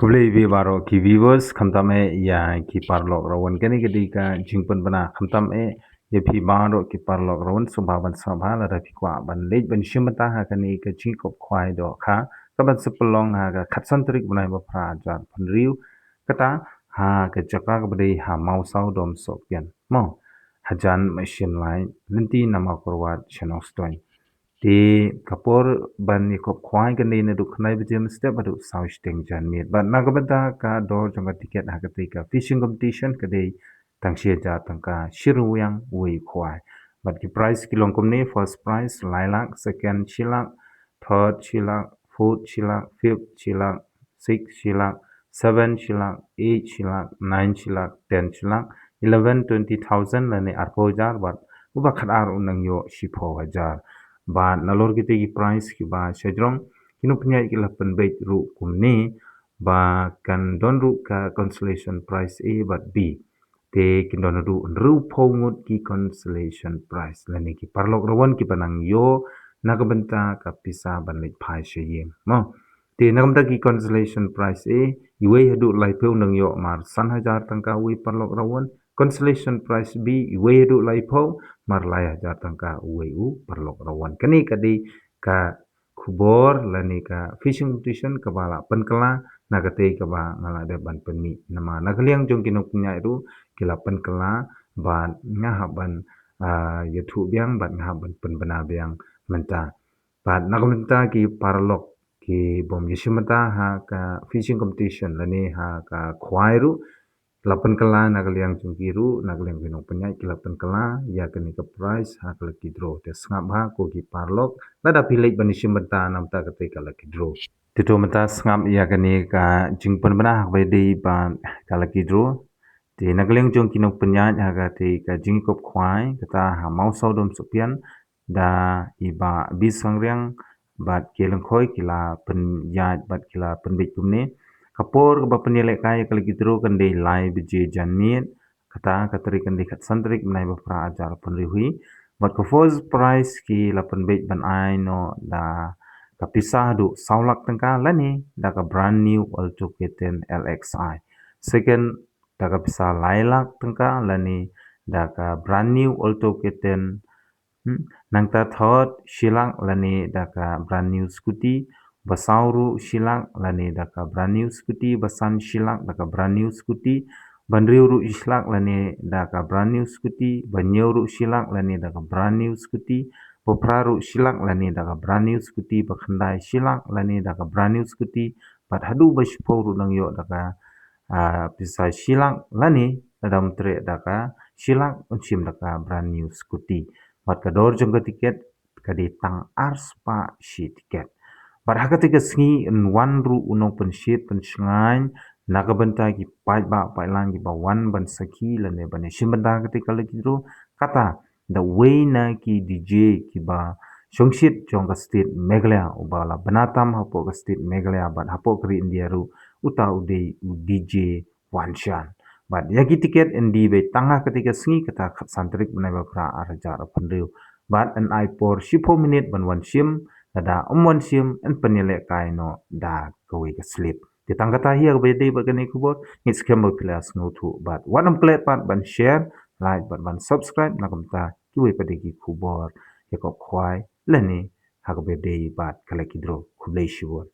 Kublai vi baro ki viewers khamtam e ya ki parlok rawan kani gedi ka jingpan bana khamtam e ye phi baro ki parlok rawan subha ban sabha la ra phi kwa ban lej ban shimata ha kani ka jingkop khwai do kha ka ban sepelong ha ka khatsan trik banai ba phra jar phan riu kata ha ka jaka ka bdei ha mau sau dom so pian mo hajan machine lai linti nama korwat chanong stoin di kapor ban ni kop kwai kan ni du khnai bi jem step adu sau sting jan mi ban na ga bata ka dor jong ka ticket ha ka ti ka fishing competition ka dei tang sia ja tang ka shiru yang wei kwai but ki price ki long kom ni first prize lailak second shilak third shilak fourth shilak fifth shilak sixth shilak seven shilak eight shilak nine shilak 10 shilak 11 20,000 la ni arpo jar but uba khadar unang yo shipo hajar ba nalor kita ki price ki ba sejrong kinu punya ki la penbait ru kumni ba kan don ru ka consolation prize A but B te kin don ru pongut ki consolation prize lani ki parlok rawan ki panang yo nakabenta ka pisa ban lek phai sheyem mo te nakamta ki consolation prize A iwe hadu lai peu nang yo mar san hajar tangka wi parlok rawan consolation prize B iwe hadu lai peu mar lai hajar tangka uweu perlok rawan kani kadi ka khubor lani ka fishing competition ka bala penkela nagate ka ba ngala de ban penmi nama nagaliang jong kinok punya itu kila penkela ban ngahaban yathu biang ban ngahaban penbena biang menta ban nagamenta ki parlok ki bom yishimata ha ka fishing competition lani ha ka khwairu lapan kala nagaliang jungkiru nagaliang binong penyai ki lapan kala ya kini ke price ha kala kidro te sngap ha ko ki parlok lada pilek bani shimbata namta kate kala kidro tito mata sngap ya kini ka jingpan bana ha bai dei ban kala kidro te nagaliang jong kinok penyai ha ka te ka jingkop khwai kata ha mau saudom sopian da iba bisangriang bat keleng khoi kila penyai bat kila penbit kumne kapor ba penilai kaya kalau gitu kan dei lai biji janmit kata kateri kan dei kat santrik menai ba pra ajar penrihui but ko first price ki la penbait ban ai no da kapisah du saulak tengka lani da ka brand new alto keten LXI second da kapisah lailak tengka lani da ka brand new alto keten nang ta third shilang lani da ka brand new scooty basauru shilak lani daka brand new scooty basan shilak daka brand new scooty banriuru shilak lani daka brand new scooty banyeuru shilak lani daka brand new scooty popraru shilak lani daka brand new scooty bakhandai shilak lani daka brand new scooty bat hadu bashporu nang yo daka bisa shilak lani dadam tre daka shilak unchim daka brand new scooty bat kador jongga tiket kadi tang ars pa shi tiket pada ketika sengi en wan ru unong penshit pensngain naga benta ki pai ba pai lang ki ba wan ban saki lane bane shimbenda ketika lagi ru kata the way na ki DJ ki ba shongshit jong ka state megalaya ubala benatam hapo ka state megalaya ban hapo kri india ru uta ude DJ wanshan but yagi tiket endi be tanga ketika sengi kata santrik benai ba pra arjar pandeu but an I por 10 minit ban wan shim da umwan sim en penilai kai no da kowe ka slip ti tangkata hi ga bede ba gani kubot ni scam plus no thu but one plate pat ban share like but ban subscribe na kamta ki we pade ki kubor ya ko khwai lani ha ga bede bat kala kidro khublei shibot